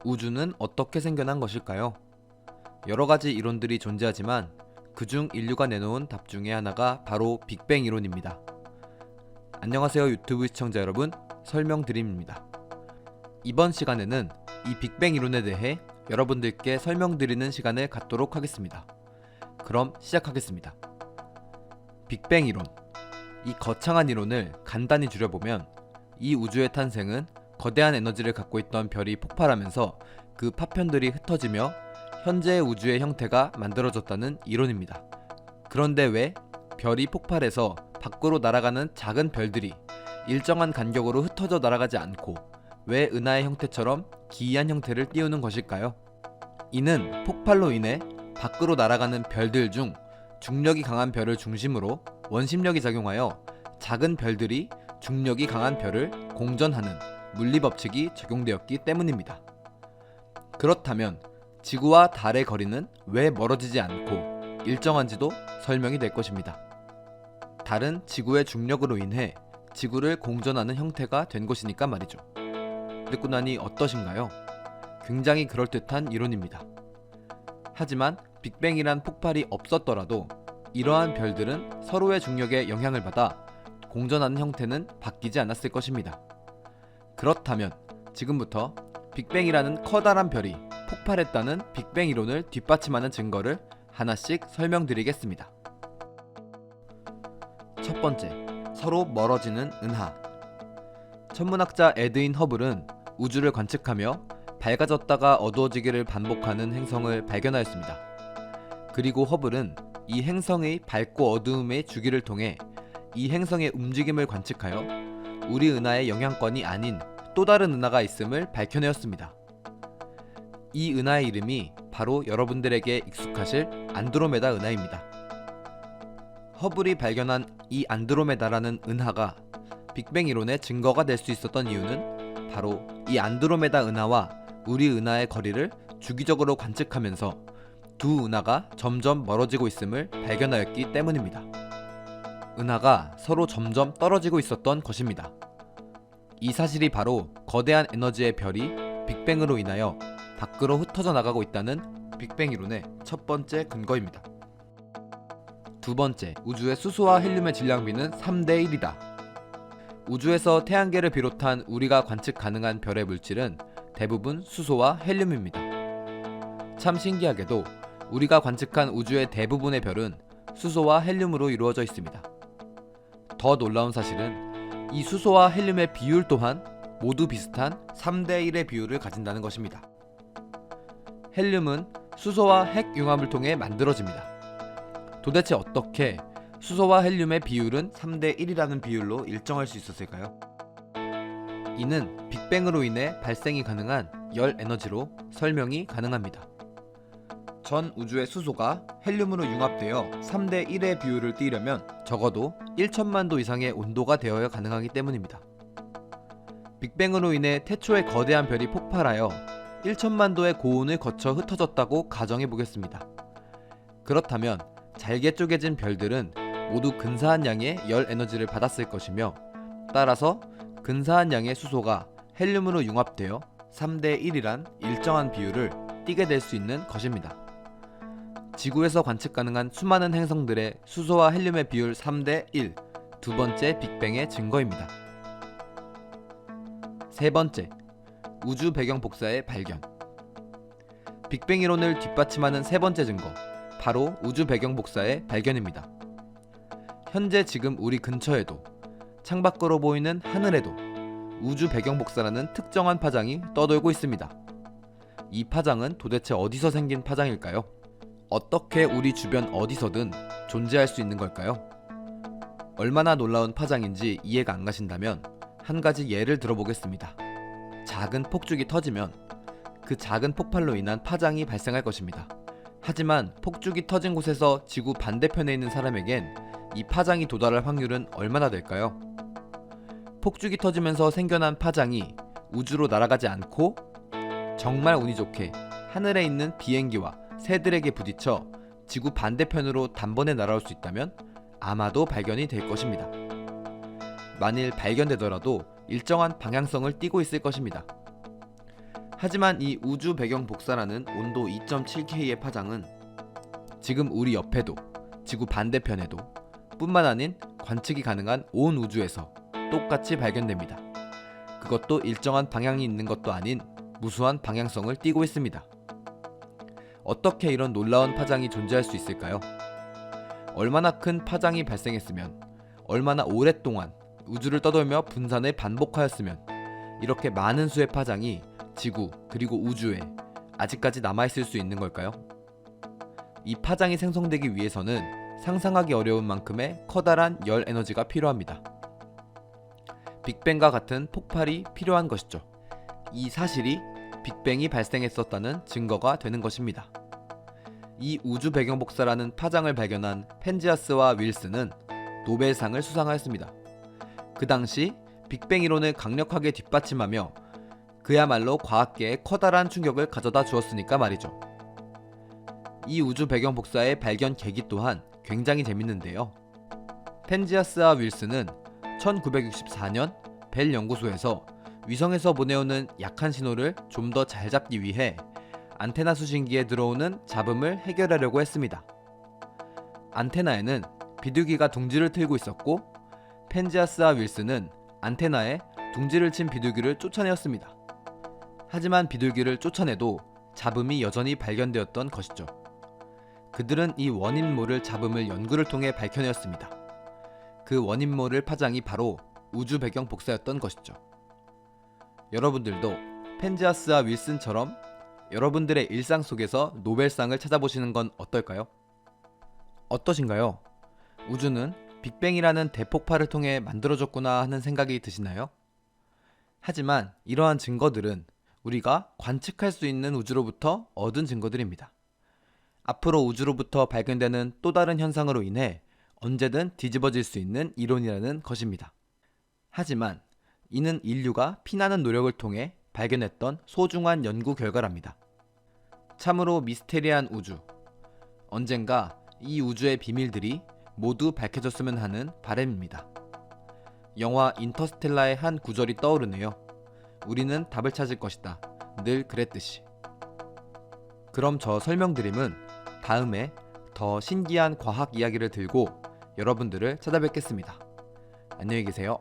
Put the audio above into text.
우주는 어떻게 생겨난 것일까요? 여러 가지 이론들이 존재하지만 그중 인류가 내놓은 답 중에 하나가 바로 빅뱅 이론입니다. 안녕하세요 유튜브 시청자 여러분, 설명드림입니다. 이번 시간에는 이 빅뱅 이론에 대해 여러분들께 설명드리는 시간을 갖도록 하겠습니다. 그럼 시작하겠습니다. 빅뱅 이론. 이 거창한 이론을 간단히 줄여보면 이 우주의 탄생은 거대한 에너지를 갖고 있던 별이 폭발하면서 그 파편들이 흩어지며 현재의 우주의 형태가 만들어졌다는 이론입니다. 그런데 왜 별이 폭발해서 밖으로 날아가는 작은 별들이 일정한 간격으로 흩어져 날아가지 않고 왜 은하의 형태처럼 기이한 형태를 띄우는 것일까요? 이는 폭발로 인해 밖으로 날아가는 별들 중 중력이 강한 별을 중심으로 원심력이 작용하여 작은 별들이 중력이 강한 별을 공전하는 물리법칙이 적용되었기 때문입니다. 그렇다면 지구와 달의 거리는 왜 멀어지지 않고 일정한지도 설명이 될 것입니다. 달은 지구의 중력으로 인해 지구를 공전하는 형태가 된 것이니까 말이죠. 듣고 나니 어떠신가요? 굉장히 그럴듯한 이론입니다. 하지만 빅뱅이란 폭발이 없었더라도 이러한 별들은 서로의 중력에 영향을 받아 공전하는 형태는 바뀌지 않았을 것입니다. 그렇다면 지금부터 빅뱅이라는 커다란 별이 폭발했다는 빅뱅 이론을 뒷받침하는 증거를 하나씩 설명드리겠습니다. 첫 번째, 서로 멀어지는 은하. 천문학자 에드윈 허블은 우주를 관측하며 밝아졌다가 어두워지기를 반복하는 행성을 발견하였습니다. 그리고 허블은 이 행성의 밝고 어두움의 주기를 통해 이 행성의 움직임을 관측하여 우리 은하의 영향권이 아닌 또 다른 은하가 있음을 밝혀내었습니다. 이 은하의 이름이 바로 여러분들에게 익숙하실 안드로메다 은하입니다. 허블이 발견한 이 안드로메다라는 은하가 빅뱅 이론의 증거가 될 수 있었던 이유는 바로 이 안드로메다 은하와 우리 은하의 거리를 주기적으로 관측하면서 두 은하가 점점 멀어지고 있음을 발견하였기 때문입니다. 은하가 서로 점점 떨어지고 있었던 것입니다. 이 사실이 바로 거대한 에너지의 별이 빅뱅으로 인하여 밖으로 흩어져 나가고 있다는 빅뱅 이론의 첫 번째 근거입니다. 두 번째, 우주의 수소와 헬륨의 질량비는 3대 1이다. 우주에서 태양계를 비롯한 우리가 관측 가능한 별의 물질은 대부분 수소와 헬륨입니다. 참 신기하게도 우리가 관측한 우주의 대부분의 별은 수소와 헬륨으로 이루어져 있습니다. 더 놀라운 사실은 이 수소와 헬륨의 비율 또한 모두 비슷한 3대 1의 비율을 가진다는 것입니다. 헬륨은 수소와 핵 융합을 통해 만들어집니다. 도대체 어떻게 수소와 헬륨의 비율은 3대 1이라는 비율로 일정할 수 있었을까요? 이는 빅뱅으로 인해 발생이 가능한 열 에너지로 설명이 가능합니다. 전 우주의 수소가 헬륨으로 융합되어 3대 1의 비율을 띠려면 적어도 1천만 도 이상의 온도가 되어야 가능하기 때문입니다. 빅뱅으로 인해 태초의 거대한 별이 폭발하여 1천만 도의 고온을 거쳐 흩어졌다고 가정해 보겠습니다. 그렇다면 잘게 쪼개진 별들은 모두 근사한 양의 열 에너지를 받았을 것이며 따라서 근사한 양의 수소가 헬륨으로 융합되어 3대 1이란 일정한 비율을 띠게 될 수 있는 것입니다. 지구에서 관측 가능한 수많은 행성들의 수소와 헬륨의 비율 3대 1, 두 번째 빅뱅의 증거입니다. 세 번째, 우주 배경 복사의 발견. 빅뱅 이론을 뒷받침하는 세 번째 증거, 바로 우주 배경 복사의 발견입니다. 현재 지금 우리 근처에도, 창밖으로 보이는 하늘에도 우주 배경 복사라는 특정한 파장이 떠돌고 있습니다. 이 파장은 도대체 어디서 생긴 파장일까요? 어떻게 우리 주변 어디서든 존재할 수 있는 걸까요? 얼마나 놀라운 파장인지 이해가 안 가신다면 한 가지 예를 들어보겠습니다. 작은 폭죽이 터지면 그 작은 폭발로 인한 파장이 발생할 것입니다. 하지만 폭죽이 터진 곳에서 지구 반대편에 있는 사람에겐 이 파장이 도달할 확률은 얼마나 될까요? 폭죽이 터지면서 생겨난 파장이 우주로 날아가지 않고 정말 운이 좋게 하늘에 있는 비행기와 새들에게 부딪혀 지구 반대편으로 단번에 날아올 수 있다면 아마도 발견이 될 것입니다. 만일 발견되더라도 일정한 방향성을 띠고 있을 것입니다. 하지만 이 우주 배경 복사라는 온도 2.7K의 파장은 지금 우리 옆에도 지구 반대편에도 뿐만 아닌 관측이 가능한 온 우주에서 똑같이 발견됩니다. 그것도 일정한 방향이 있는 것도 아닌 무수한 방향성을 띠고 있습니다. 어떻게 이런 놀라운 파장이 존재할 수 있을까요? 얼마나 큰 파장이 발생했으면, 얼마나 오랫동안 우주를 떠돌며 분산을 반복하였으면 이렇게 많은 수의 파장이 지구 그리고 우주에 아직까지 남아있을 수 있는 걸까요? 이 파장이 생성되기 위해서는 상상하기 어려운 만큼의 커다란 열 에너지가 필요합니다. 빅뱅과 같은 폭발이 필요한 것이죠. 이 사실이 빅뱅이 발생했었다는 증거가 되는 것입니다. 이 우주 배경 복사라는 파장을 발견한 펜지아스와 윌슨은 노벨상을 수상하였습니다. 그 당시 빅뱅 이론을 강력하게 뒷받침하며 그야말로 과학계에 커다란 충격을 가져다 주었으니까 말이죠. 이 우주 배경 복사의 발견 계기 또한 굉장히 재밌는데요. 펜지아스와 윌슨은 1964년 벨 연구소에서 위성에서 보내오는 약한 신호를 좀 더 잘 잡기 위해 안테나 수신기에 들어오는 잡음을 해결하려고 했습니다. 안테나에는 비둘기가 둥지를 틀고 있었고 펜지아스와 윌슨은 안테나에 둥지를 친 비둘기를 쫓아내었습니다. 하지만 비둘기를 쫓아내도 잡음이 여전히 발견되었던 것이죠. 그들은 이 원인 모를 잡음을 연구를 통해 밝혀내었습니다. 그 원인 모를 파장이 바로 우주 배경 복사였던 것이죠. 여러분들도 펜지아스와 윌슨처럼 여러분들의 일상 속에서 노벨상을 찾아보시는 건 어떨까요? 어떠신가요? 우주는 빅뱅이라는 대폭발을 통해 만들어졌구나 하는 생각이 드시나요? 하지만 이러한 증거들은 우리가 관측할 수 있는 우주로부터 얻은 증거들입니다. 앞으로 우주로부터 발견되는 또 다른 현상으로 인해 언제든 뒤집어질 수 있는 이론이라는 것입니다. 하지만 이는 인류가 피나는 노력을 통해 발견했던 소중한 연구 결과랍니다. 참으로 미스테리한 우주. 언젠가 이 우주의 비밀들이 모두 밝혀졌으면 하는 바람입니다. 영화 인터스텔라의 한 구절이 떠오르네요. 우리는 답을 찾을 것이다. 늘 그랬듯이. 그럼 저 설명드림은 다음에 더 신기한 과학 이야기를 들고 여러분들을 찾아뵙겠습니다. 안녕히 계세요.